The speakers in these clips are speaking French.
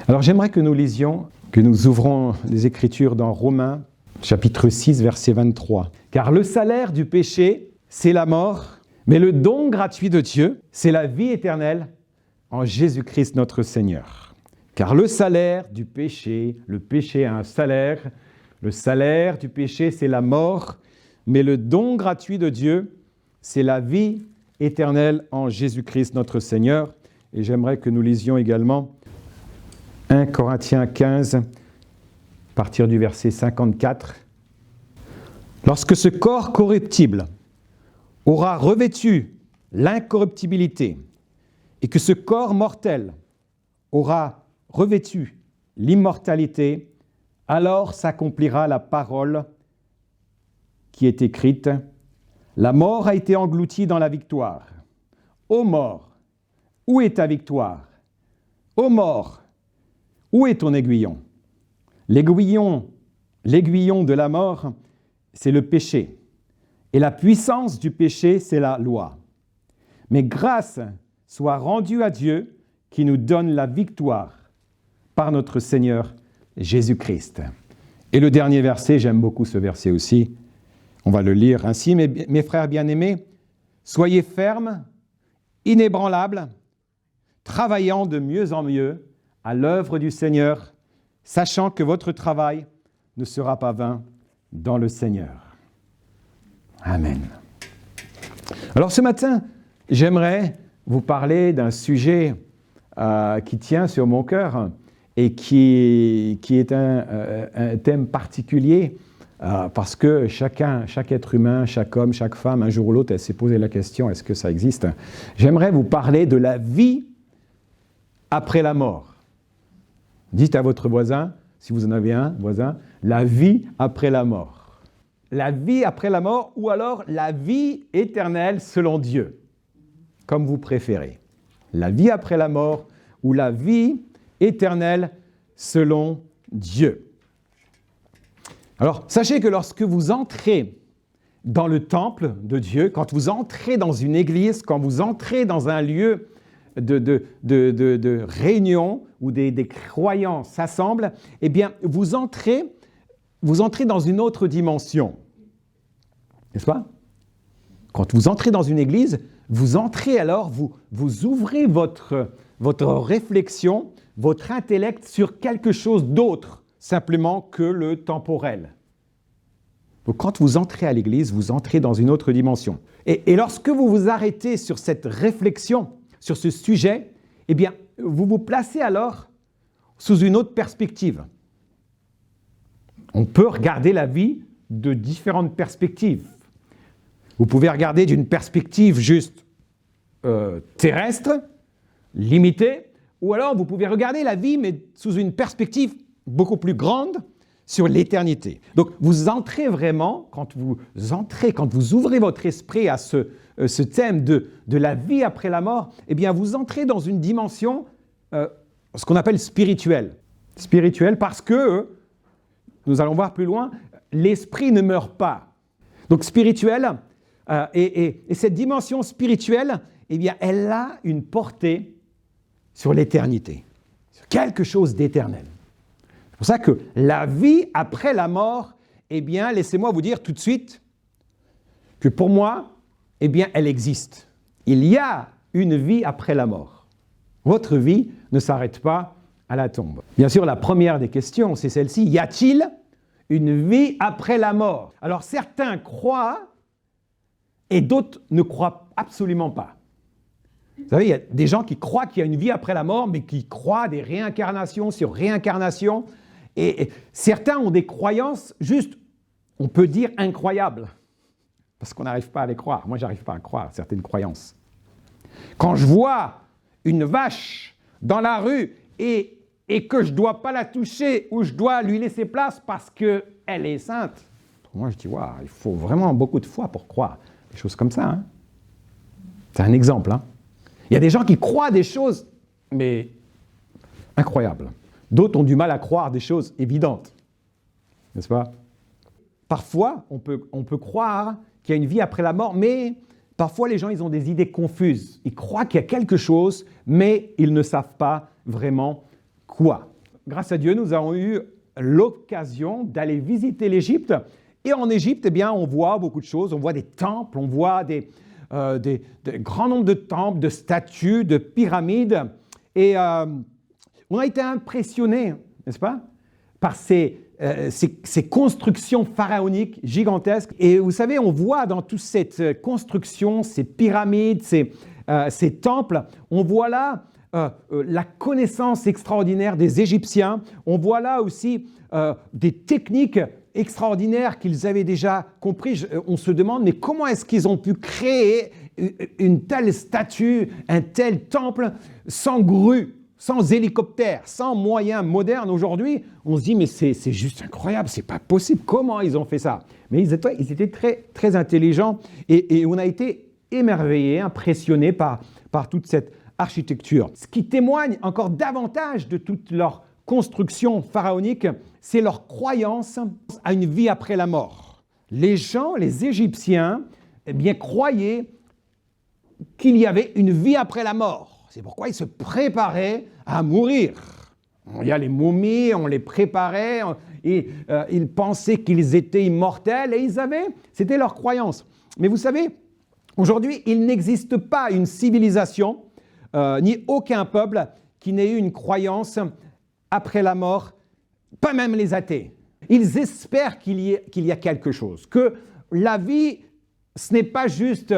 Alors j'aimerais que nous lisions, que nous ouvrons les Écritures dans Romains, chapitre 6, verset 23. « Car le salaire du péché, c'est la mort, mais le don gratuit de Dieu, c'est la vie éternelle en Jésus-Christ notre Seigneur. Car le salaire du péché, le péché a un salaire, le salaire du péché, c'est la mort, mais le don gratuit de Dieu, c'est la vie éternelle en Jésus-Christ notre Seigneur. » Et j'aimerais que nous lisions également 1 Corinthiens 15, à partir du verset 54. « Lorsque ce corps corruptible aura revêtu l'incorruptibilité et que ce corps mortel aura revêtu l'immortalité, alors s'accomplira la parole qui est écrite. La mort a été engloutie dans la victoire. Ô mort, où est ta victoire? Ô mort, où est ton aiguillon? L'aiguillon de la mort, c'est le péché. Et la puissance du péché, c'est la loi. Mais grâce soit rendue à Dieu qui nous donne la victoire par notre Seigneur Jésus-Christ. » Et le dernier verset, j'aime beaucoup ce verset aussi. On va le lire ainsi. « Mes frères bien-aimés, soyez fermes, inébranlables, travaillant de mieux en mieux à l'œuvre du Seigneur, sachant que votre travail ne sera pas vain dans le Seigneur. » Amen. Alors ce matin, j'aimerais vous parler d'un sujet qui tient sur mon cœur et qui est un thème particulier parce que chaque être humain, chaque homme, chaque femme, un jour ou l'autre, elle s'est posé la question, est-ce que ça existe? J'aimerais vous parler de la vie après la mort. Dites à votre voisin, si vous en avez un voisin, la vie après la mort. La vie après la mort ou alors la vie éternelle selon Dieu, comme vous préférez. La vie après la mort ou la vie éternelle selon Dieu. Alors, sachez que lorsque vous entrez dans le temple de Dieu, quand vous entrez dans une église, quand vous entrez dans un lieu de réunion où des croyants s'assemblent, eh bien, vous entrez dans une autre dimension. N'est-ce pas? Quand vous entrez dans une église, vous entrez alors, vous ouvrez votre réflexion, votre intellect sur quelque chose d'autre, simplement que le temporel. Donc quand vous entrez à l'église, vous entrez dans une autre dimension. Et lorsque vous vous arrêtez sur cette réflexion, sur ce sujet, eh bien, vous vous placez alors sous une autre perspective. On peut regarder la vie de différentes perspectives. Vous pouvez regarder d'une perspective juste terrestre, limitée, ou alors vous pouvez regarder la vie, mais sous une perspective beaucoup plus grande sur l'éternité. Donc vous entrez vraiment, quand vous ouvrez votre esprit à ce thème de la vie après la mort, eh bien vous entrez dans une dimension, ce qu'on appelle spirituelle. Spirituelle parce que, nous allons voir plus loin, l'esprit ne meurt pas. Donc spirituel, et cette dimension spirituelle, eh bien, elle a une portée sur l'éternité, sur quelque chose d'éternel. C'est pour ça que la vie après la mort, eh bien, laissez-moi vous dire tout de suite que pour moi, eh bien, elle existe. Il y a une vie après la mort. Votre vie ne s'arrête pas à la tombe. Bien sûr, la première des questions, c'est celle-ci. Y a-t-il une vie après la mort? Alors, certains croient et d'autres ne croient absolument pas. Vous savez, il y a des gens qui croient qu'il y a une vie après la mort, mais qui croient des réincarnations sur réincarnations. Et certains ont des croyances juste, on peut dire, incroyables. Parce qu'on n'arrive pas à les croire. Moi, je n'arrive pas à croire certaines croyances. Quand je vois une vache dans la rue et que je ne dois pas la toucher ou je dois lui laisser place parce qu'elle est sainte, moi, je dis, waouh, il faut vraiment beaucoup de foi pour croire. Des choses comme ça. Hein. C'est un exemple. Hein. Il y a des gens qui croient des choses, mais incroyables. D'autres ont du mal à croire des choses évidentes. N'est-ce pas? Parfois, on peut croire qu'il y a une vie après la mort, mais parfois les gens ils ont des idées confuses. Ils croient qu'il y a quelque chose, mais ils ne savent pas vraiment quoi. grâce à Dieu, nous avons eu l'occasion d'aller visiter l'Égypte. Et en Égypte, eh bien, on voit beaucoup de choses. On voit des temples, on voit des grands nombres de temples, de statues, de pyramides. Et on a été impressionnés, n'est-ce pas, par ces constructions pharaoniques gigantesques. Et vous savez, on voit dans toute cette construction, ces pyramides, ces temples, on voit là la connaissance extraordinaire des Égyptiens. On voit là aussi des techniques extraordinaires qu'ils avaient déjà compris. On se demande, mais comment est-ce qu'ils ont pu créer une telle statue, un tel temple sans grue, sans hélicoptère, sans moyens modernes aujourd'hui? On se dit, mais c'est juste incroyable, c'est pas possible. Comment ils ont fait ça? Mais ils étaient très, très intelligents et on a été émerveillés, impressionnés par toute cette architecture. Ce qui témoigne encore davantage de toute leur construction pharaonique, c'est leur croyance à une vie après la mort. Les gens, les Égyptiens, eh bien, croyaient qu'il y avait une vie après la mort. C'est pourquoi ils se préparaient à mourir. Il y a les momies, on les préparait, et ils pensaient qu'ils étaient immortels, et c'était leur croyance. Mais vous savez, aujourd'hui, il n'existe pas une civilisation, ni aucun peuple qui n'ait eu une croyance après la mort, pas même les athées. Ils espèrent qu'il y a quelque chose, que la vie, ce n'est pas juste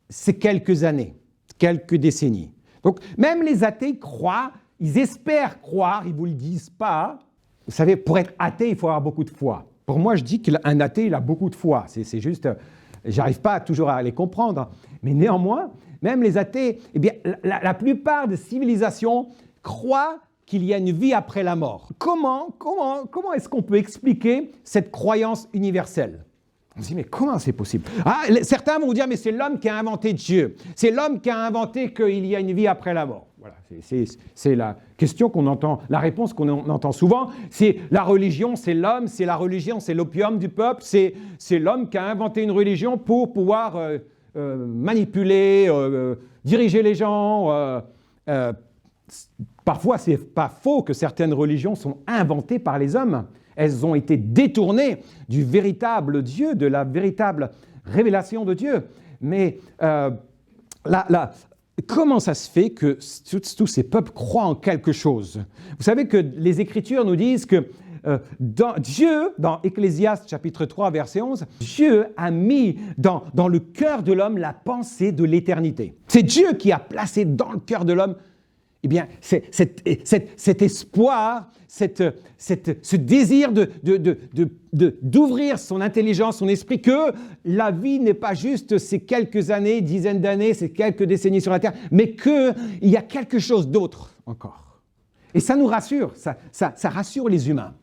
ces quelques années, quelques décennies. Donc, même les athées croient, ils espèrent croire, ils ne vous le disent pas. Vous savez, pour être athée, il faut avoir beaucoup de foi. Pour moi, je dis qu'un athée, il a beaucoup de foi. C'est juste, j'arrive pas toujours à les comprendre. Mais néanmoins, même les athées, eh bien, la plupart des civilisations croient qu'il y a une vie après la mort. Comment est-ce qu'on peut expliquer cette croyance universelle? On se dit, mais comment c'est possible? Certains vont dire, mais c'est l'homme qui a inventé Dieu. C'est l'homme qui a inventé qu'il y a une vie après la mort. Voilà, c'est la question qu'on entend, la réponse qu'on entend souvent. C'est la religion, c'est l'homme, c'est la religion, c'est l'opium du peuple. C'est l'homme qui a inventé une religion pour pouvoir manipuler, diriger les gens. Parfois, ce n'est pas faux que certaines religions sont inventées par les hommes. Elles ont été détournées du véritable Dieu, de la véritable révélation de Dieu. Mais comment ça se fait que tous ces peuples croient en quelque chose? Vous savez que les Écritures nous disent que dans Ecclésiaste chapitre 3, verset 11, Dieu a mis dans le cœur de l'homme la pensée de l'éternité. C'est Dieu qui a placé dans le cœur de l'homme cet espoir, ce désir d'ouvrir son intelligence, son esprit, que la vie n'est pas juste ces quelques années, dizaines d'années, ces quelques décennies sur la terre, mais qu'il y a quelque chose d'autre encore. Et ça nous rassure, ça rassure les humains.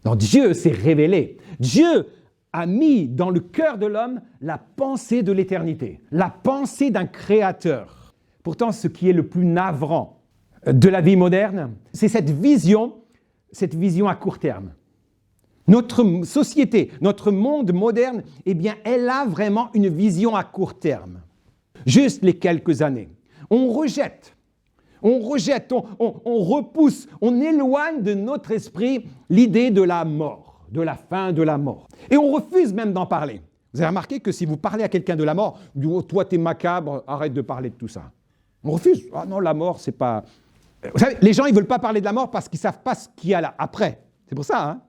Donc Dieu s'est révélé. Dieu a mis dans le cœur de l'homme la pensée de l'éternité, la pensée d'un créateur. Pourtant, ce qui est le plus navrant de la vie moderne, c'est cette vision à court terme. Notre société, notre monde moderne, eh bien, elle a vraiment une vision à court terme. Juste les quelques années. On rejette, on repousse, on éloigne de notre esprit l'idée de la mort, de la fin de la mort. Et on refuse même d'en parler. Vous avez remarqué que si vous parlez à quelqu'un de la mort, vous dites, oh, toi, t'es macabre, arrête de parler de tout ça. On refuse. Ah non, la mort, c'est pas... Vous savez, les gens, ils ne veulent pas parler de la mort parce qu'ils ne savent pas ce qu'il y a là après. C'est pour ça, hein?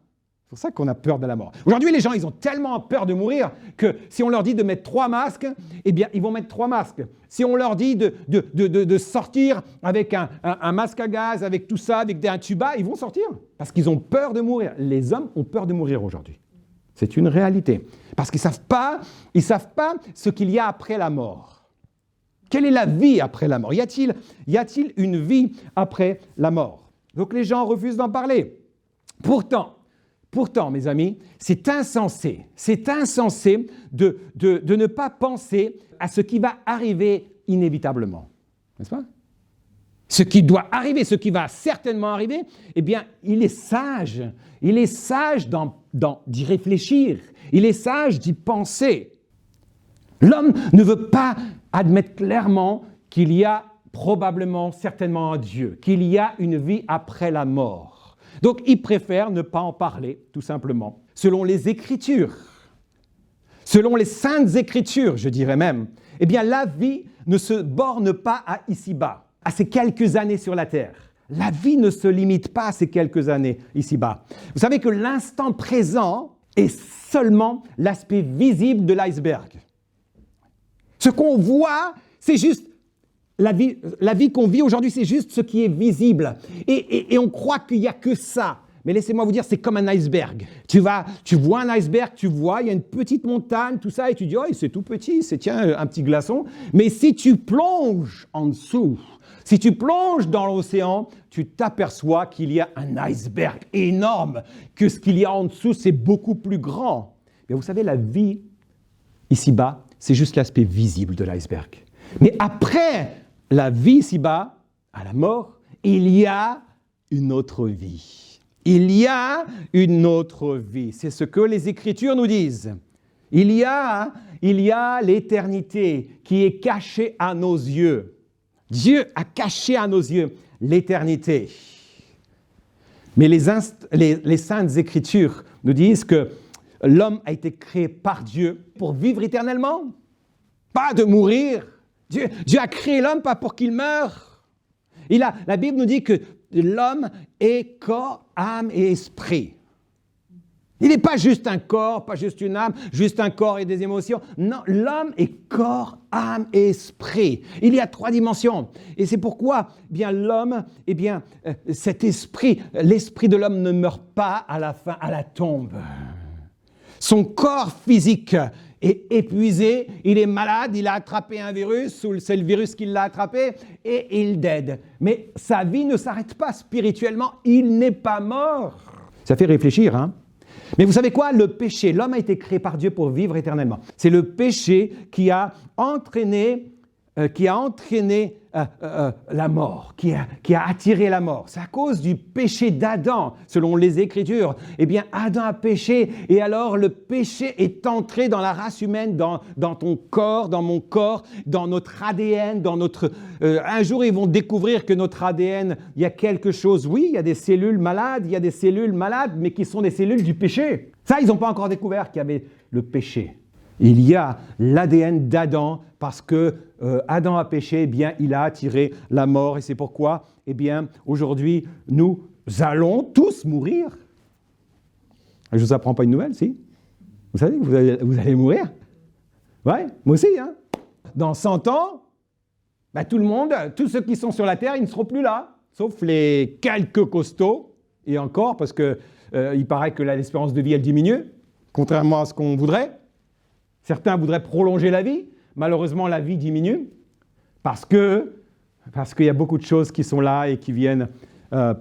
C'est pour ça qu'on a peur de la mort. Aujourd'hui, les gens, ils ont tellement peur de mourir que si on leur dit de mettre 3 masques, eh bien, ils vont mettre 3 masques. Si on leur dit de sortir avec un masque à gaz, avec tout ça, avec un tuba, ils vont sortir parce qu'ils ont peur de mourir. Les hommes ont peur de mourir aujourd'hui. C'est une réalité. Parce qu'ils ne savent pas ce qu'il y a après la mort. Quelle est la vie après la mort? Y a-t-il une vie après la mort? Donc les gens refusent d'en parler. Pourtant, mes amis, c'est insensé de ne pas penser à ce qui va arriver inévitablement. N'est-ce pas? Ce qui doit arriver, ce qui va certainement arriver, eh bien, il est sage d'y réfléchir, il est sage d'y penser. L'homme ne veut pas admettre clairement qu'il y a probablement, certainement un Dieu, qu'il y a une vie après la mort. Donc, ils préfèrent ne pas en parler, tout simplement. Selon les Écritures, selon les Saintes Écritures, je dirais même, eh bien, la vie ne se borne pas à ici-bas, à ces quelques années sur la terre. La vie ne se limite pas à ces quelques années ici-bas. Vous savez que l'instant présent est seulement l'aspect visible de l'iceberg. Ce qu'on voit, c'est juste la vie qu'on vit aujourd'hui, c'est juste ce qui est visible. Et on croit qu'il n'y a que ça. Mais laissez-moi vous dire, c'est comme un iceberg. Tu vois un iceberg, il y a une petite montagne, tout ça, et tu dis, oh, c'est tout petit, c'est tiens, un petit glaçon. Mais si tu plonges en dessous, si tu plonges dans l'océan, tu t'aperçois qu'il y a un iceberg énorme, que ce qu'il y a en dessous, c'est beaucoup plus grand. Mais vous savez, la vie, ici-bas, c'est juste l'aspect visible de l'iceberg. Mais après la vie ici-bas, à la mort, il y a une autre vie. Il y a une autre vie. C'est ce que les Écritures nous disent. Il y a l'éternité qui est cachée à nos yeux. Dieu a caché à nos yeux l'éternité. Mais les Saintes Écritures nous disent que l'homme a été créé par Dieu pour vivre éternellement, pas de mourir. Dieu a créé l'homme pas pour qu'il meure. La Bible nous dit que l'homme est corps, âme et esprit. Il n'est pas juste un corps, pas juste une âme, juste un corps et des émotions. Non, l'homme est corps, âme et esprit. Il y a 3 dimensions. Et c'est pourquoi l'homme, cet esprit, l'esprit de l'homme ne meurt pas à la fin, à la tombe. Son corps physique est épuisé, il est malade, il a attrapé un virus, ou c'est le virus qui l'a attrapé, et il décède. Mais sa vie ne s'arrête pas spirituellement, il n'est pas mort. Ça fait réfléchir, hein? Mais vous savez quoi? Le péché, l'homme a été créé par Dieu pour vivre éternellement. C'est le péché qui a entraîné la mort, qui a attiré la mort. C'est à cause du péché d'Adam, selon les Écritures. Adam a péché, et alors le péché est entré dans la race humaine, dans ton corps, dans mon corps, dans notre ADN, un jour, ils vont découvrir que notre ADN, il y a quelque chose, oui, il y a des cellules malades, mais qui sont des cellules du péché. Ça, ils n'ont pas encore découvert qu'il y avait le péché. Il y a l'ADN d'Adam, parce que Adam a péché, il a attiré la mort. Et c'est pourquoi, aujourd'hui, nous allons tous mourir. Je ne vous apprends pas une nouvelle, si? Vous savez que vous allez mourir? Ouais, moi aussi, hein? Dans 100 ans, tout le monde, tous ceux qui sont sur la terre, ils ne seront plus là, sauf les quelques costauds, et encore, parce qu'il paraît que l'espérance de vie, elle diminue, contrairement à ce qu'on voudrait. Certains voudraient prolonger la vie. Malheureusement, la vie diminue parce qu'il y a beaucoup de choses qui sont là et qui viennent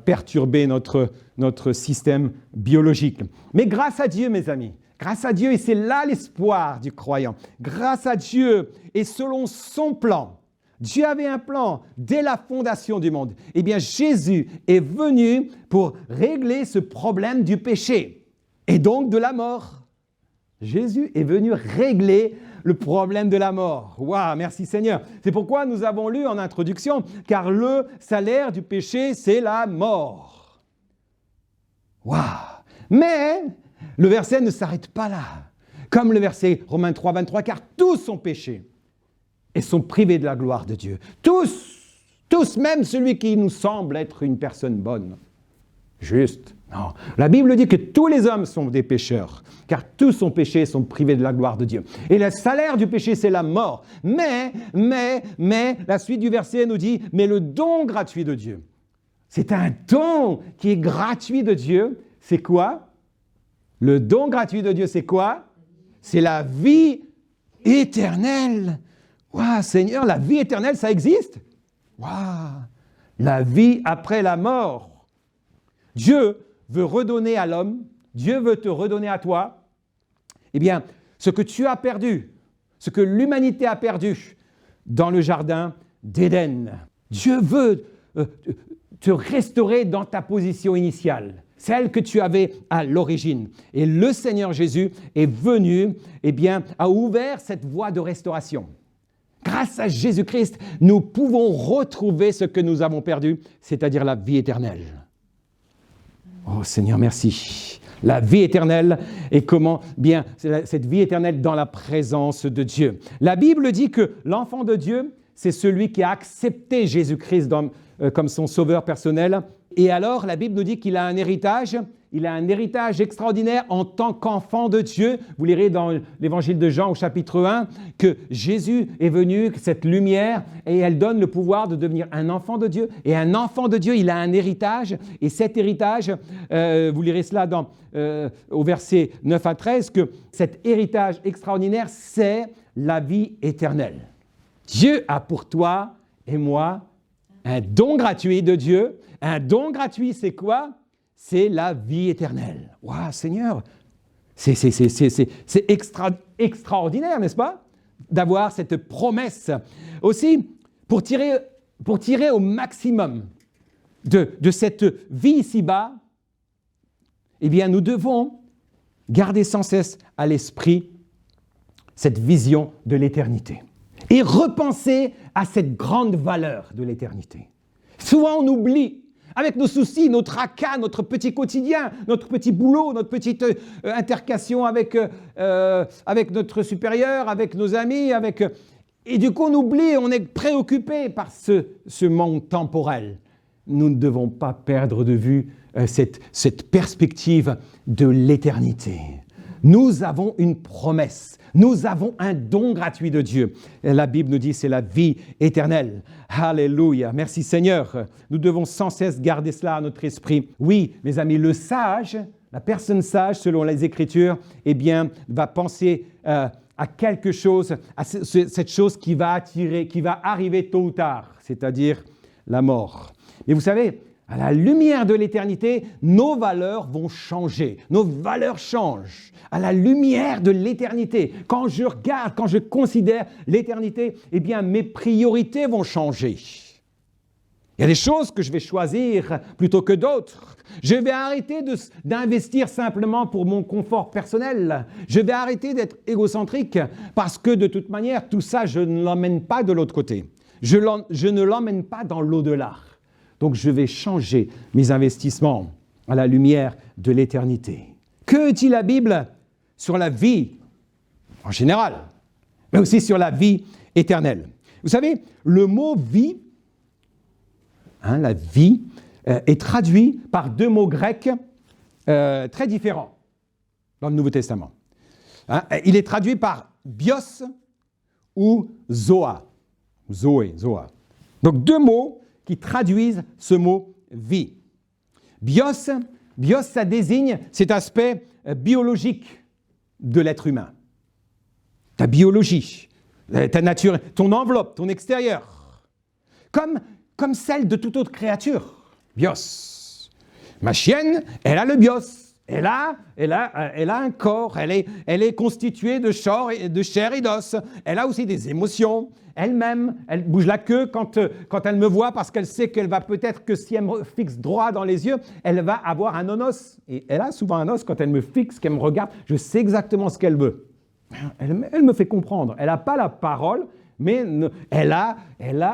perturber notre système biologique. Mais grâce à Dieu, mes amis, grâce à Dieu, et c'est là l'espoir du croyant, grâce à Dieu et selon son plan, Dieu avait un plan dès la fondation du monde. Jésus est venu pour régler ce problème du péché et donc de la mort. Jésus est venu régler le problème de la mort. Waouh, merci Seigneur. C'est pourquoi nous avons lu en introduction, car le salaire du péché, c'est la mort. Waouh. Mais le verset ne s'arrête pas là. Comme le verset Romains 3, 23, car tous ont péché et sont privés de la gloire de Dieu. Tous, même celui qui nous semble être une personne bonne, juste. Non, la Bible dit que tous les hommes sont des pécheurs, car tous ont péché et sont privés de la gloire de Dieu. Et le salaire du péché, c'est la mort. Mais, la suite du verset nous dit, mais le don gratuit de Dieu. C'est un don qui est gratuit de Dieu. C'est quoi? Le don gratuit de Dieu, c'est quoi? C'est la vie éternelle. Waouh, Seigneur, la vie éternelle, ça existe? Waouh, la vie après la mort. Dieu veut redonner à l'homme, Dieu veut te redonner à toi, ce que tu as perdu, ce que l'humanité a perdu dans le jardin d'Éden. Dieu veut te restaurer dans ta position initiale, celle que tu avais à l'origine. Et le Seigneur Jésus est venu, a ouvert cette voie de restauration. grâce à Jésus-Christ, nous pouvons retrouver ce que nous avons perdu, c'est-à-dire la vie éternelle. Oh Seigneur, merci. La vie éternelle, et comment bien cette vie éternelle dans la présence de Dieu. La Bible dit que l'enfant de Dieu, c'est celui qui a accepté Jésus-Christ comme son sauveur personnel. Et alors, la Bible nous dit qu'il a un héritage. Il a un héritage extraordinaire en tant qu'enfant de Dieu. Vous lirez dans l'évangile de Jean au chapitre 1 que Jésus est venu, cette lumière, et elle donne le pouvoir de devenir un enfant de Dieu. Et un enfant de Dieu, il a un héritage. Et cet héritage, vous lirez cela au verset 9 à 13, que cet héritage extraordinaire, c'est la vie éternelle. Dieu a pour toi et moi un don gratuit de Dieu. Un don gratuit, c'est quoi? C'est la vie éternelle. Waouh, Seigneur, c'est extraordinaire, n'est-ce pas? D'avoir cette promesse. Aussi, pour tirer au maximum de cette vie ici-bas, eh bien, nous devons garder sans cesse à l'esprit cette vision de l'éternité et repenser à cette grande valeur de l'éternité. Souvent, on oublie, avec nos soucis, nos tracas, notre petit quotidien, notre petit boulot, notre petite intercation avec notre supérieur, avec nos amis, et du coup, on oublie, on est préoccupé par ce monde temporel. Nous ne devons pas perdre de vue cette perspective de l'éternité. Nous avons une promesse. Nous avons un don gratuit de Dieu. Et la Bible nous dit c'est la vie éternelle. Alléluia. Merci Seigneur. Nous devons sans cesse garder cela à notre esprit. Oui, mes amis, le sage, la personne sage, selon les Écritures, eh bien, va penser à quelque chose, à cette chose qui va arriver tôt ou tard, c'est-à-dire la mort. Mais vous savez, à la lumière de l'éternité, nos valeurs vont changer. Nos valeurs changent. À la lumière de l'éternité, quand je regarde, quand je considère l'éternité, eh bien, mes priorités vont changer. Il y a des choses que je vais choisir plutôt que d'autres. Je vais arrêter d'investir simplement pour mon confort personnel. Je vais arrêter d'être égocentrique parce que, de toute manière, tout ça, je ne l'emmène pas de l'autre côté. Je ne l'emmène pas dans l'au-delà. Donc, je vais changer mes investissements à la lumière de l'éternité. Que dit la Bible sur la vie en général, mais aussi sur la vie éternelle? Vous savez, le mot « vie », la vie, est traduit par deux mots grecs très différents dans le Nouveau Testament. Il est traduit par « bios » ou « zoa ». Zoé, zoa. Donc, deux mots qui traduisent ce mot « vie ». Bios, ça désigne cet aspect biologique de l'être humain. Ta biologie, ta nature, ton enveloppe, ton extérieur. Comme celle de toute autre créature. Bios. Ma chienne, elle a le bios. Elle a un corps, elle est constituée de chair et d'os. Elle a aussi des émotions. Elle-même, elle bouge la queue quand elle me voit parce qu'elle sait qu'elle va peut-être que si elle me fixe droit dans les yeux, elle va avoir un non-os. Et elle a souvent un os quand elle me fixe, qu'elle me regarde. Je sais exactement ce qu'elle veut. Elle me fait comprendre. Elle n'a pas la parole, mais elle a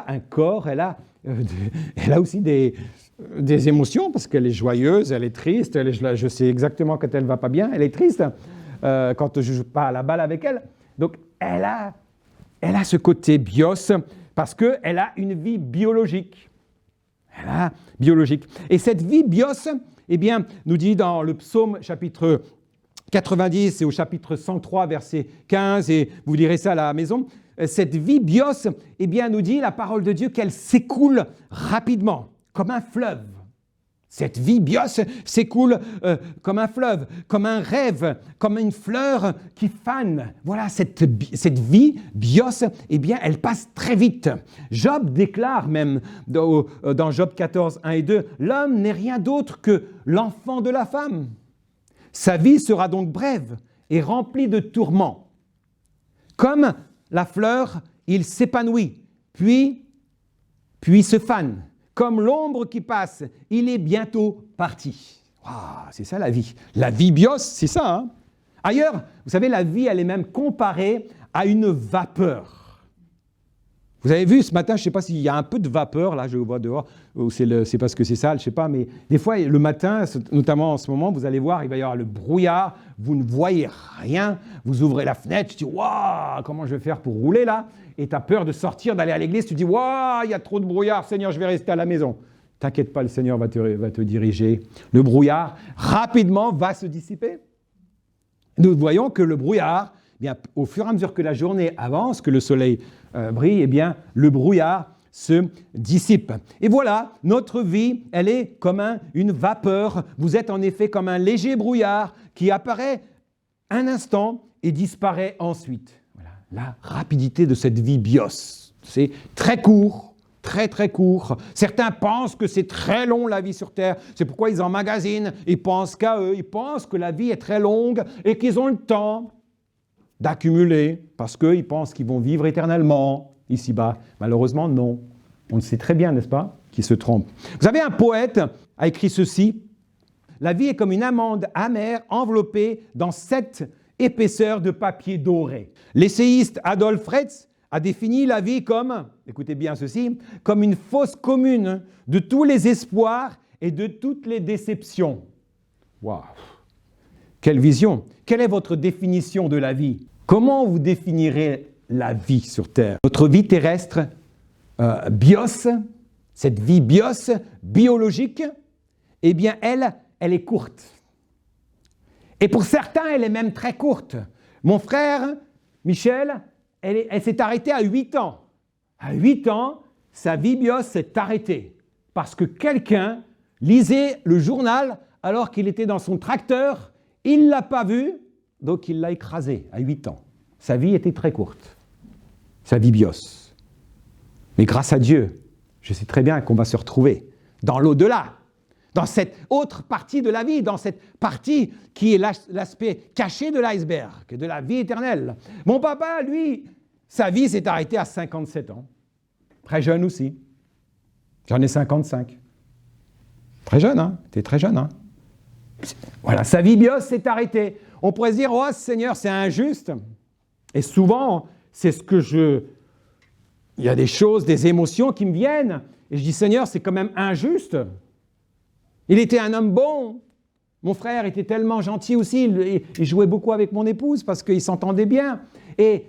un corps, elle a aussi des émotions parce qu'elle est joyeuse, elle est triste. Je sais exactement quand elle ne va pas bien. Elle est triste quand je ne joue pas à la balle avec elle. Donc, elle a ce côté bios parce qu'elle a une vie biologique. Et cette vie bios, eh bien, nous dit dans le psaume chapitre 90 et au chapitre 103, verset 15, et vous lirez ça à la maison, cette vie bios, eh bien, nous dit la parole de Dieu qu'elle s'écoule rapidement, comme un fleuve. Cette vie bios s'écoule comme un fleuve, comme un rêve, comme une fleur qui fane. Voilà, cette vie bios, eh bien, elle passe très vite. Job déclare même dans Job 14, 1 et 2, « L'homme n'est rien d'autre que l'enfant de la femme. Sa vie sera donc brève et remplie de tourments. Comme la fleur, il s'épanouit, puis se fane. Comme l'ombre qui passe, il est bientôt parti. » Wow, c'est ça la vie. La vie bios, c'est ça. Hein? Ailleurs, vous savez, la vie, elle est même comparée à une vapeur. Vous avez vu ce matin, je ne sais pas s'il y a un peu de vapeur, là je vois dehors, ou c'est parce que c'est sale, je ne sais pas, mais des fois le matin, notamment en ce moment, vous allez voir, il va y avoir le brouillard, vous ne voyez rien, vous ouvrez la fenêtre, tu dis « Waouh, comment je vais faire pour rouler là ?» Et tu as peur de sortir, d'aller à l'église, tu dis « Waouh, il y a trop de brouillard, Seigneur, je vais rester à la maison. » T'inquiète pas, le Seigneur va te diriger. Le brouillard, rapidement, va se dissiper. Nous voyons que le brouillard, eh bien, au fur et à mesure que la journée avance, que le soleil brille, eh bien, le brouillard se dissipe. Et voilà, notre vie, elle est comme une vapeur. Vous êtes en effet comme un léger brouillard qui apparaît un instant et disparaît ensuite. Voilà, la rapidité de cette vie bios. C'est très court, très très court. Certains pensent que c'est très long la vie sur Terre. C'est pourquoi ils emmagasinent. Ils pensent qu'à eux. Ils pensent que la vie est très longue et qu'ils ont le temps d'accumuler, parce qu'ils pensent qu'ils vont vivre éternellement ici-bas. Malheureusement, non. On le sait très bien, n'est-ce pas, qu'ils se trompent. Vous savez, un poète a écrit ceci: « La vie est comme une amande amère enveloppée dans 7 épaisseurs de papier doré. » L'essayiste Adolphe Retz a défini la vie comme, écoutez bien ceci, comme une fosse commune de tous les espoirs et de toutes les déceptions. Waouh! Quelle vision! Quelle est votre définition de la vie? Comment vous définirez la vie sur Terre? Notre vie terrestre, bios, cette vie bios, biologique, eh bien, elle est courte. Et pour certains, elle est même très courte. Mon frère, Michel, elle s'est arrêtée à 8 ans. À 8 ans, sa vie bios s'est arrêtée parce que quelqu'un lisait le journal alors qu'il était dans son tracteur. Il ne l'a pas vu, donc il l'a écrasé à 8 ans. Sa vie était très courte, sa vie bios. Mais grâce à Dieu, je sais très bien qu'on va se retrouver dans l'au-delà, dans cette autre partie de la vie, dans cette partie qui est l'aspect caché de l'iceberg, de la vie éternelle. Mon papa, lui, sa vie s'est arrêtée à 57 ans. Très jeune aussi. J'en ai 55. Très jeune, hein? T'es très jeune, hein? Voilà, sa vie bios s'est arrêtée. On pourrait se dire, oh Seigneur, c'est injuste. Et souvent, c'est ce que il y a des choses, des émotions qui me viennent. Et je dis, Seigneur, c'est quand même injuste. Il était un homme bon. Mon frère était tellement gentil aussi. Il jouait beaucoup avec mon épouse parce qu'ils s'entendaient bien. Et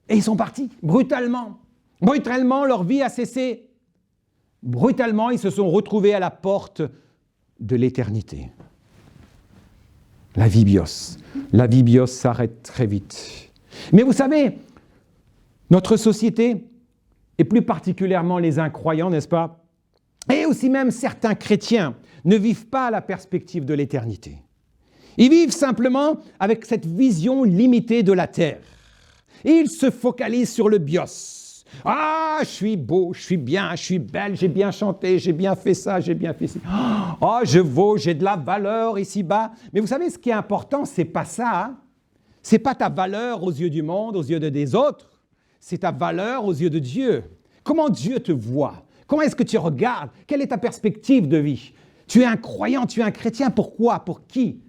ils sont partis, brutalement. Brutalement, leur vie a cessé. Brutalement, ils se sont retrouvés à la porte de l'éternité. La vie bios. La vie bios s'arrête très vite. Mais vous savez, notre société, et plus particulièrement les incroyants, n'est-ce pas? Et aussi même certains chrétiens ne vivent pas à la perspective de l'éternité. Ils vivent simplement avec cette vision limitée de la terre. Et ils se focalisent sur le bios. Ah, je suis beau, je suis bien, je suis belle, j'ai bien chanté, j'ai bien fait ça, j'ai bien fait ci. Oh, je vaux, j'ai de la valeur ici-bas. Mais vous savez, ce qui est important, c'est pas ça. Hein? C'est pas ta valeur aux yeux du monde, aux yeux des autres. C'est ta valeur aux yeux de Dieu. Comment Dieu te voit? Comment est-ce que tu regardes? Quelle est ta perspective de vie? Tu es un croyant, tu es un chrétien. Pourquoi? Pour qui?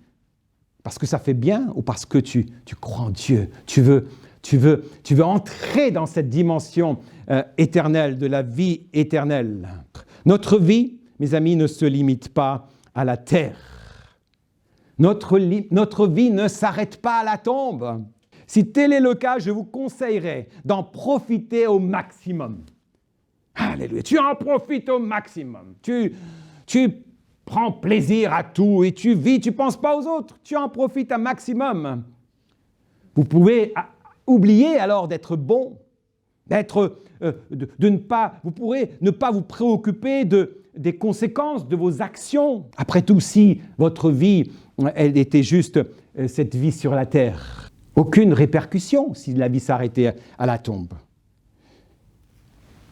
Parce que ça fait bien ou parce que tu crois en Dieu? Tu veux entrer dans cette dimension éternelle, de la vie éternelle. Notre vie, mes amis, ne se limite pas à la terre. Notre vie ne s'arrête pas à la tombe. Si tel est le cas, je vous conseillerais d'en profiter au maximum. Alléluia, tu en profites au maximum. Tu prends plaisir à tout et tu vis, tu ne penses pas aux autres. Tu en profites un maximum. Vous pouvez oublier alors d'être bon, vous pourrez ne pas vous préoccuper des conséquences de vos actions. Après tout, si votre vie, elle était juste cette vie sur la terre, aucune répercussion si la vie s'arrêtait à la tombe.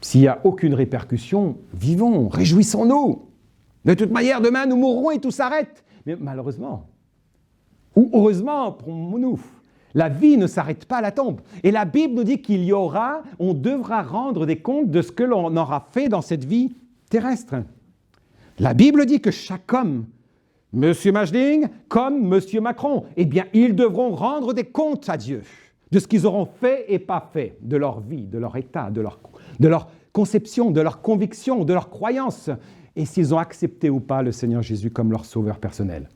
S'il n'y a aucune répercussion, vivons, réjouissons-nous. De toute manière, demain, nous mourrons et tout s'arrête. Mais malheureusement, ou heureusement pour nous, la vie ne s'arrête pas à la tombe. Et la Bible nous dit on devra rendre des comptes de ce que l'on aura fait dans cette vie terrestre. La Bible dit que chaque homme, M. Majling comme M. Macron, eh bien, ils devront rendre des comptes à Dieu de ce qu'ils auront fait et pas fait, de leur vie, de leur état, de de leur conception, de leur conviction, de leur croyance, et s'ils ont accepté ou pas le Seigneur Jésus comme leur sauveur personnel.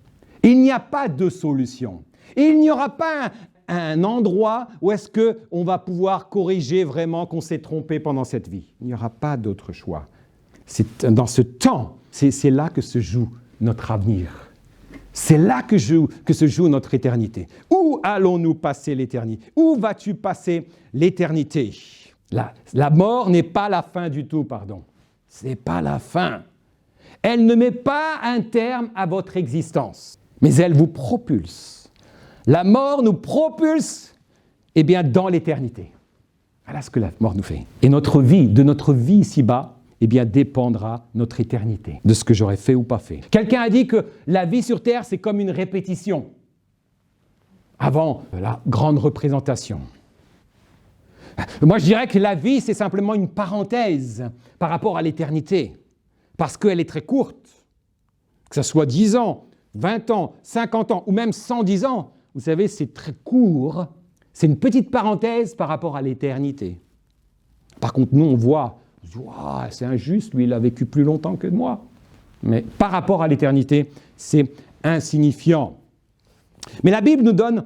Il n'y a pas de solution. Il n'y aura pas un endroit où est-ce qu'on va pouvoir corriger vraiment qu'on s'est trompé pendant cette vie. Il n'y aura pas d'autre choix. C'est dans ce temps, c'est là que se joue notre avenir. C'est là que se joue notre éternité. Où allons-nous passer l'éternité? Où vas-tu passer l'éternité? La mort n'est pas la fin du tout, pardon. Ce n'est pas la fin. Elle ne met pas un terme à votre existence, mais elle vous propulse. La mort nous propulse dans l'éternité. Voilà ce que la mort nous fait. Et de notre vie ici-bas, dépendra notre éternité, de ce que j'aurais fait ou pas fait. Quelqu'un a dit que la vie sur Terre, c'est comme une répétition avant la grande représentation. Moi, je dirais que la vie, c'est simplement une parenthèse par rapport à l'éternité, parce qu'elle est très courte. Que ce soit 10 ans, 20 ans, 50 ans, ou même 110 ans, vous savez, c'est très court. C'est une petite parenthèse par rapport à l'éternité. Par contre, nous, on voit, c'est injuste, lui, il a vécu plus longtemps que moi. Mais par rapport à l'éternité, c'est insignifiant. Mais la Bible nous donne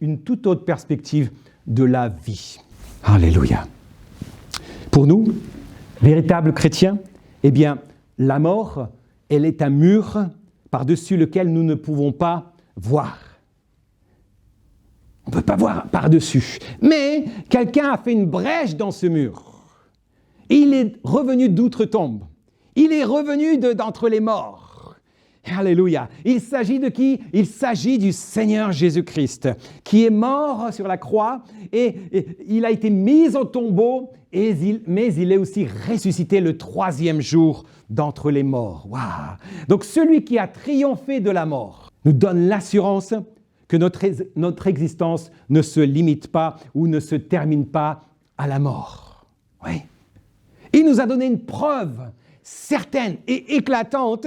une toute autre perspective de la vie. Alléluia. Pour nous, véritables chrétiens, la mort, elle est un mur par-dessus lequel nous ne pouvons pas voir. On ne peut pas voir par-dessus. Mais quelqu'un a fait une brèche dans ce mur. Il est revenu d'outre-tombe. Il est revenu d'entre les morts. Alléluia. Il s'agit de qui? Il s'agit du Seigneur Jésus-Christ, qui est mort sur la croix et il a été mis au tombeau, mais il est aussi ressuscité le 3e jour d'entre les morts. Wow. Donc celui qui a triomphé de la mort nous donne l'assurance que notre existence ne se limite pas ou ne se termine pas à la mort. Oui. Il nous a donné une preuve certaine et éclatante,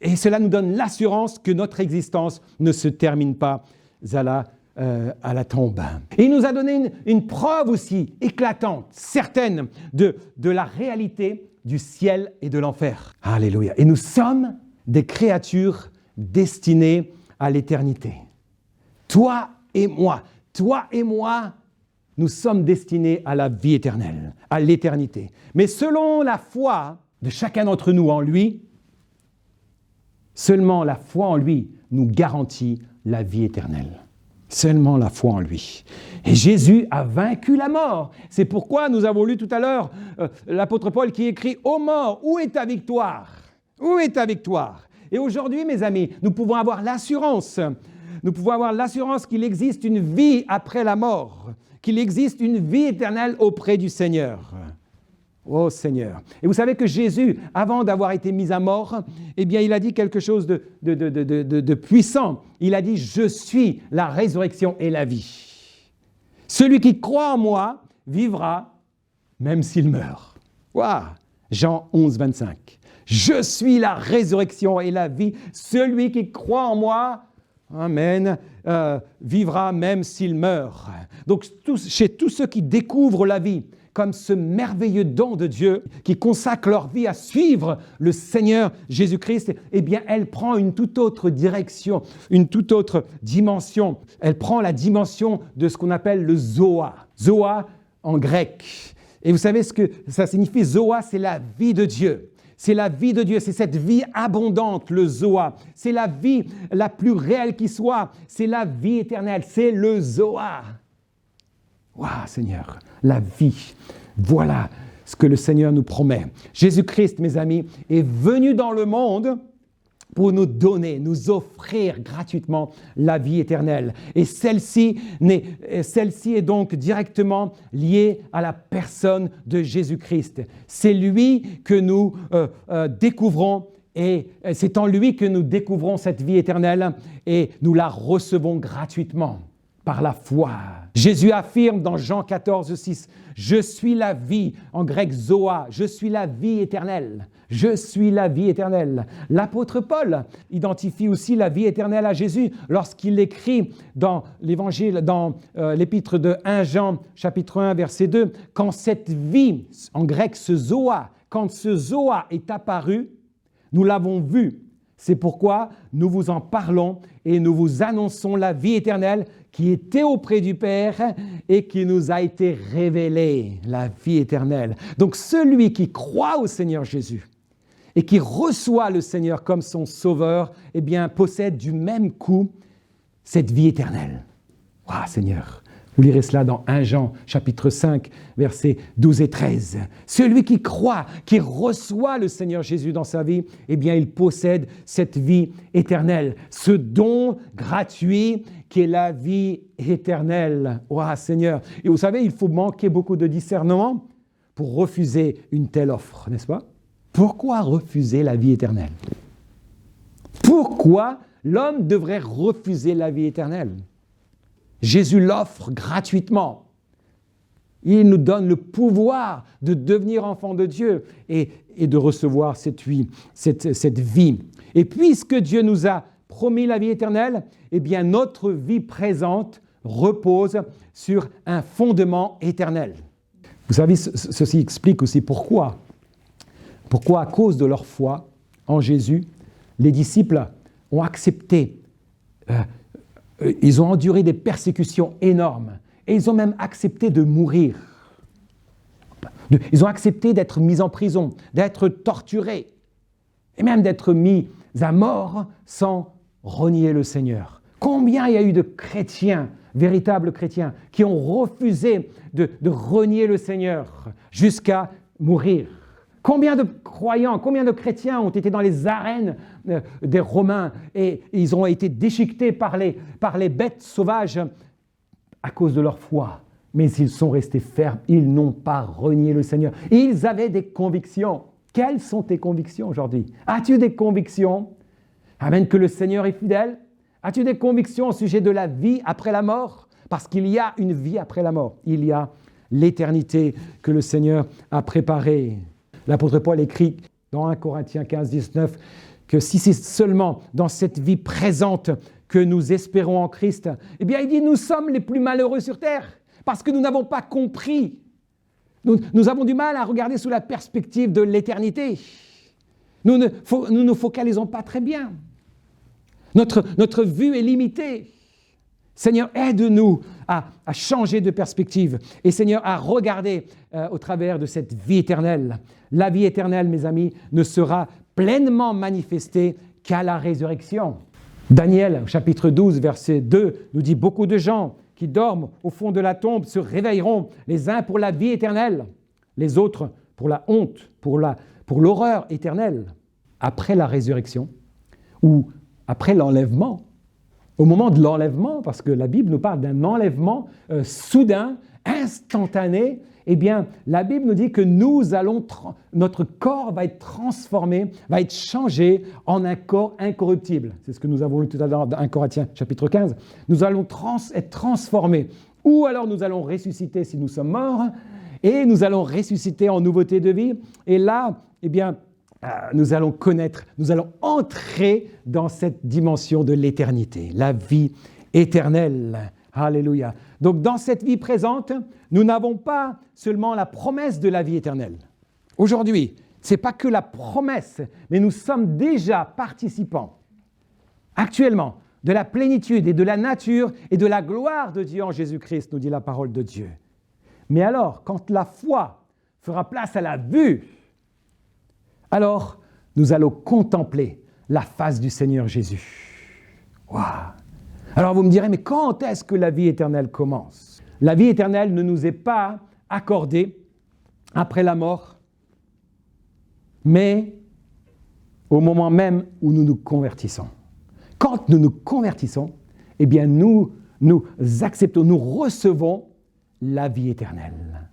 et cela nous donne l'assurance que notre existence ne se termine pas à la tombe. Et il nous a donné une preuve aussi éclatante, certaine, de la réalité du ciel et de l'enfer. Alléluia. Et nous sommes des créatures destinées à l'éternité. Toi et moi, nous sommes destinés à la vie éternelle, à l'éternité. Mais selon la foi de chacun d'entre nous en lui, seulement la foi en lui nous garantit la vie éternelle. Seulement la foi en lui. Et Jésus a vaincu la mort. C'est pourquoi nous avons lu tout à l'heure l'apôtre Paul qui écrit « Ô mort, où est ta victoire? Où est ta victoire ?» Et aujourd'hui, mes amis, nous pouvons avoir l'assurance qu'il existe une vie après la mort, qu'il existe une vie éternelle auprès du Seigneur. Oh Seigneur. Et vous savez que Jésus, avant d'avoir été mis à mort, il a dit quelque chose de puissant. Il a dit « Je suis la résurrection et la vie. Celui qui croit en moi vivra même s'il meurt. » Wow. Jean 11, 25. Je suis la résurrection et la vie. Celui qui croit en moi, amen, vivra même s'il meurt. Donc, chez tous ceux qui découvrent la vie comme ce merveilleux don de Dieu, qui consacrent leur vie à suivre le Seigneur Jésus-Christ, elle prend une toute autre direction, une toute autre dimension. Elle prend la dimension de ce qu'on appelle le Zoa. Zoa en grec. Et vous savez ce que ça signifie? Zoa, c'est la vie de Dieu. C'est la vie de Dieu, c'est cette vie abondante, le Zoa. C'est la vie la plus réelle qui soit. C'est la vie éternelle, c'est le Zoa. Waouh, Seigneur, la vie. Voilà ce que le Seigneur nous promet. Jésus-Christ, mes amis, est venu dans le monde pour nous donner, nous offrir gratuitement la vie éternelle. Et celle-ci est donc directement liée à la personne de Jésus-Christ. C'est lui que nous découvrons et c'est en lui que nous découvrons cette vie éternelle et nous la recevons gratuitement. par la foi. Jésus affirme dans Jean 14, 6, « Je suis la vie », en grec zoa, « Je suis la vie éternelle ». Je suis la vie éternelle. L'apôtre Paul identifie aussi la vie éternelle à Jésus lorsqu'il écrit dans l'évangile, dans l'épître de 1 Jean, chapitre 1, verset 2, « Quand cette vie, en grec ce zoa, quand ce zoa est apparu, nous l'avons vu. C'est pourquoi nous vous en parlons et nous vous annonçons la vie éternelle qui était auprès du Père et qui nous a été révélée, la vie éternelle. » Donc celui qui croit au Seigneur Jésus et qui reçoit le Seigneur comme son sauveur, eh bien, possède du même coup cette vie éternelle. Waouh, Seigneur! Vous lirez cela dans 1 Jean, chapitre 5, versets 12 et 13. Celui qui croit, qui reçoit le Seigneur Jésus dans sa vie, eh bien, il possède cette vie éternelle, ce don gratuit qui est la vie éternelle. Waouh, Seigneur! Et vous savez, il faut manquer beaucoup de discernement pour refuser une telle offre, n'est-ce pas? Pourquoi refuser la vie éternelle? Pourquoi l'homme devrait refuser la vie éternelle? Jésus l'offre gratuitement. Il nous donne le pouvoir de devenir enfant de Dieu et de recevoir cette vie. Et puisque Dieu nous a promis la vie éternelle, eh bien notre vie présente repose sur un fondement éternel. Vous savez, ceci explique aussi pourquoi, à cause de leur foi en Jésus, les disciples ont accepté, ils ont enduré des persécutions énormes et ils ont même accepté de mourir. Ils ont accepté d'être mis en prison, d'être torturés et même d'être mis à mort sans renier le Seigneur. Combien il y a eu de chrétiens, véritables chrétiens, qui ont refusé de renier le Seigneur jusqu'à mourir? Combien de croyants, combien de chrétiens ont été dans les arènes des Romains et ils ont été déchiquetés par les bêtes sauvages à cause de leur foi. Mais ils sont restés fermes, ils n'ont pas renié le Seigneur. Ils avaient des convictions. Quelles sont tes convictions aujourd'hui? As-tu des convictions? Amen, que le Seigneur est fidèle? As-tu des convictions au sujet de la vie après la mort? Parce qu'il y a une vie après la mort. Il y a l'éternité que le Seigneur a préparée. L'apôtre Paul écrit dans 1 Corinthiens 15, 19 que si c'est seulement dans cette vie présente que nous espérons en Christ, eh bien il dit nous sommes les plus malheureux sur terre parce que nous n'avons pas compris. Nous avons du mal à regarder sous la perspective de l'éternité. Nous ne nous focalisons pas très bien. Notre vue est limitée. Seigneur, aide-nous à changer de perspective et Seigneur, à regarder au travers de cette vie éternelle. La vie éternelle, mes amis, ne sera pleinement manifestée qu'à la résurrection. Daniel, chapitre 12, verset 2, nous dit « Beaucoup de gens qui dorment au fond de la tombe se réveilleront, les uns pour la vie éternelle, les autres pour la honte, pour l'horreur éternelle. » Après la résurrection ou après l'enlèvement, au moment de l'enlèvement, parce que la Bible nous parle d'un enlèvement soudain, instantané, eh bien, la Bible nous dit que notre corps va être transformé, va être changé en un corps incorruptible. C'est ce que nous avons lu tout à l'heure dans 1 Corinthiens chapitre 15. Nous allons être transformés. Ou alors nous allons ressusciter si nous sommes morts, et nous allons ressusciter en nouveauté de vie. Et là, eh bien, nous allons entrer dans cette dimension de l'éternité, la vie éternelle. Alléluia. Donc dans cette vie présente, nous n'avons pas seulement la promesse de la vie éternelle. Aujourd'hui, ce n'est pas que la promesse, mais nous sommes déjà participants, actuellement, de la plénitude et de la nature et de la gloire de Dieu en Jésus-Christ, nous dit la parole de Dieu. Mais alors, quand la foi fera place à la vue, alors nous allons contempler la face du Seigneur Jésus. Waouh! Alors vous me direz, mais quand est-ce que la vie éternelle commence? La vie éternelle ne nous est pas accordée après la mort, mais au moment même où nous nous convertissons. Quand nous nous convertissons, eh bien nous acceptons, nous recevons la vie éternelle.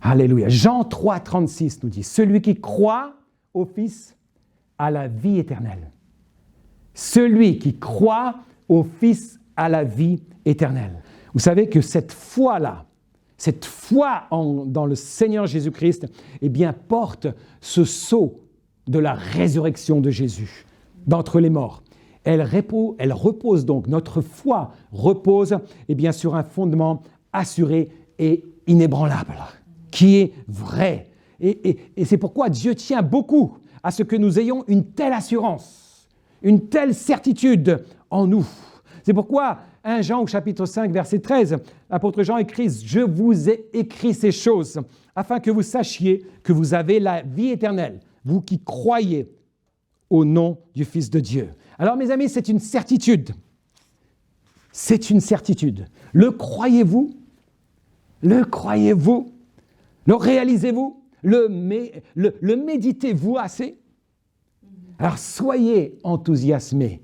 Alléluia. Jean 3, 36 nous dit, « Celui qui croit au Fils a la vie éternelle. » Celui qui croit au Fils à la vie éternelle. Vous savez que cette foi-là, cette foi dans le Seigneur Jésus-Christ, eh bien, porte ce sceau de la résurrection de Jésus d'entre les morts. Elle repose donc, notre foi repose eh bien, sur un fondement assuré et inébranlable, qui est vrai. Et c'est pourquoi Dieu tient beaucoup à ce que nous ayons une telle assurance, une telle certitude en nous. C'est pourquoi 1 Jean au chapitre 5, verset 13, l'apôtre Jean écrit « Je vous ai écrit ces choses afin que vous sachiez que vous avez la vie éternelle, vous qui croyez au nom du Fils de Dieu. » Alors mes amis, c'est une certitude. C'est une certitude. Le croyez-vous? Le croyez-vous? Le réalisez-vous? Le méditez-vous assez? Alors soyez enthousiasmés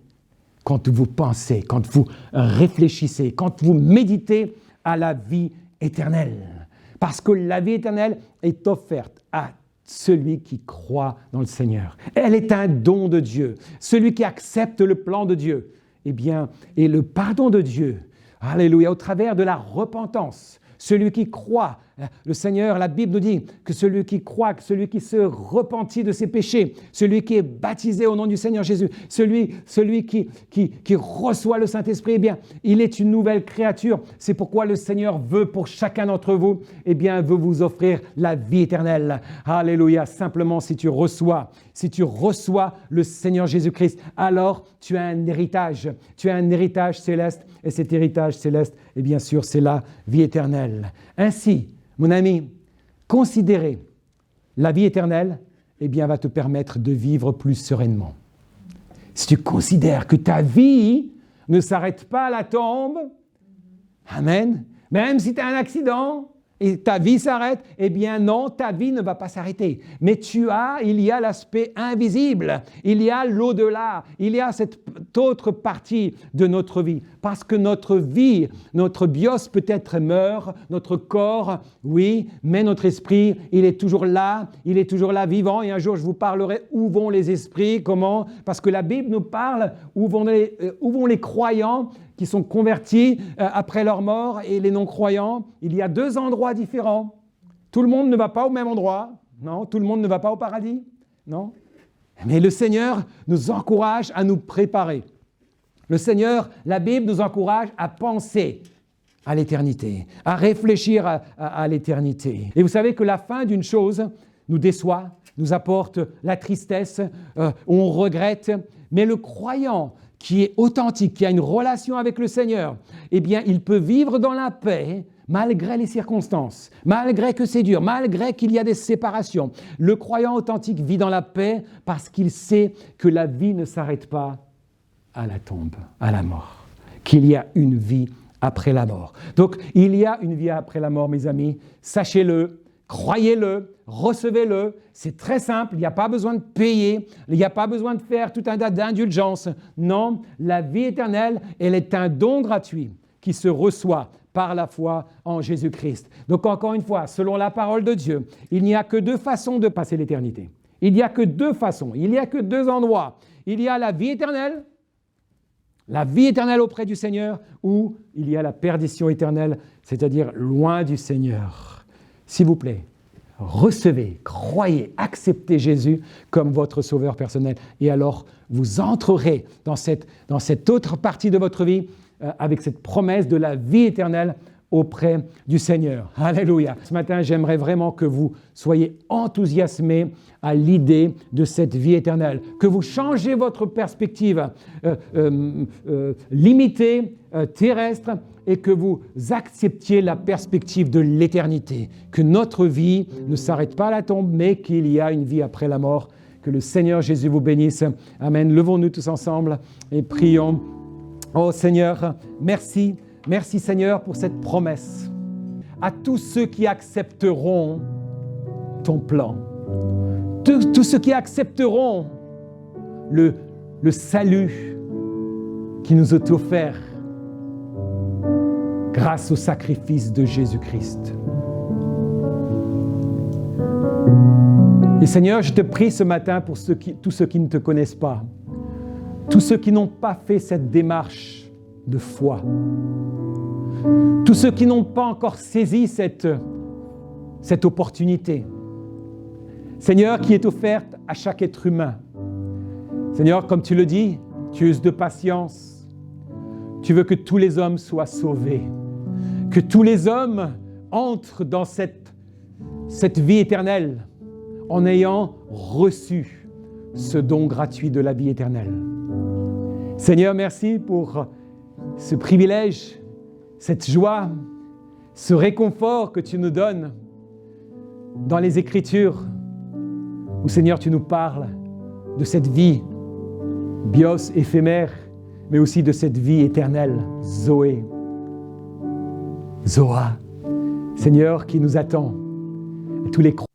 quand vous pensez, quand vous réfléchissez, quand vous méditez à la vie éternelle. Parce que la vie éternelle est offerte à celui qui croit dans le Seigneur. Elle est un don de Dieu. Celui qui accepte le plan de Dieu, eh bien, et le pardon de Dieu, alléluia, au travers de la repentance. Celui qui croit, le Seigneur, la Bible nous dit que celui qui croit, celui qui se repentit de ses péchés, celui qui est baptisé au nom du Seigneur Jésus, celui qui reçoit le Saint-Esprit, eh bien, il est une nouvelle créature. C'est pourquoi le Seigneur veut pour chacun d'entre vous, eh bien, veut vous offrir la vie éternelle. Alléluia. Simplement, si tu reçois le Seigneur Jésus-Christ, alors tu as un héritage. Tu as un héritage céleste et cet héritage céleste, et bien sûr, c'est la vie éternelle. Ainsi, mon ami, considérer la vie éternelle, eh bien, va te permettre de vivre plus sereinement. Si tu considères que ta vie ne s'arrête pas à la tombe, amen, même si tu as un accident et ta vie s'arrête, eh bien non, ta vie ne va pas s'arrêter. Mais il y a l'aspect invisible, il y a l'au-delà, il y a cette autre partie de notre vie. Parce que notre vie, notre bios peut-être meurt, notre corps, oui, mais notre esprit, il est toujours là vivant. Et un jour, je vous parlerai où vont les esprits, comment, parce que la Bible nous parle où vont les croyants qui sont convertis après leur mort et les non-croyants. Il y a 2 endroits différents. Tout le monde ne va pas au même endroit. Non, tout le monde ne va pas au paradis. Non. Mais le Seigneur nous encourage à nous préparer. Le Seigneur, la Bible nous encourage à penser à l'éternité, à réfléchir à l'éternité. Et vous savez que la fin d'une chose nous déçoit, nous apporte la tristesse, on regrette, mais le croyant qui est authentique, qui a une relation avec le Seigneur, eh bien, il peut vivre dans la paix malgré les circonstances, malgré que c'est dur, malgré qu'il y a des séparations. Le croyant authentique vit dans la paix parce qu'il sait que la vie ne s'arrête pas à la tombe, à la mort, qu'il y a une vie après la mort. Donc, il y a une vie après la mort, mes amis, sachez-le, croyez-le, recevez-le, c'est très simple, il n'y a pas besoin de payer, il n'y a pas besoin de faire tout un tas d'indulgences. Non, la vie éternelle, elle est un don gratuit qui se reçoit par la foi en Jésus-Christ. Donc encore une fois, selon la parole de Dieu, il n'y a que 2 façons de passer l'éternité. Il n'y a que 2 façons, il n'y a que 2 endroits. Il y a la vie éternelle auprès du Seigneur, ou il y a la perdition éternelle, c'est-à-dire loin du Seigneur. S'il vous plaît, recevez, croyez, acceptez Jésus comme votre sauveur personnel. Et alors, vous entrerez dans cette autre partie de votre vie avec cette promesse de la vie éternelle auprès du Seigneur. Alléluia. Ce matin, j'aimerais vraiment que vous soyez enthousiasmés à l'idée de cette vie éternelle, que vous changez votre perspective limitée, terrestre, et que vous acceptiez la perspective de l'éternité, que notre vie ne s'arrête pas à la tombe, mais qu'il y a une vie après la mort. Que le Seigneur Jésus vous bénisse. Amen. Levons-nous tous ensemble et prions. Oh Seigneur, merci. Merci Seigneur pour cette promesse. À tous ceux qui accepteront ton plan, tous ceux qui accepteront le salut qui nous est offert grâce au sacrifice de Jésus-Christ. Et Seigneur, je te prie ce matin pour tous ceux qui ne te connaissent pas, tous ceux qui n'ont pas fait cette démarche de foi. Tous ceux qui n'ont pas encore saisi cette opportunité, Seigneur, qui est offerte à chaque être humain. Seigneur, comme tu le dis, tu uses de patience. Tu veux que tous les hommes soient sauvés, que tous les hommes entrent dans cette vie éternelle en ayant reçu ce don gratuit de la vie éternelle. Seigneur, merci pour ce privilège, cette joie, ce réconfort que tu nous donnes dans les Écritures, où Seigneur, tu nous parles de cette vie bios, éphémère, mais aussi de cette vie éternelle, Zoé, Zoa, Seigneur, qui nous attend, tous les croyants.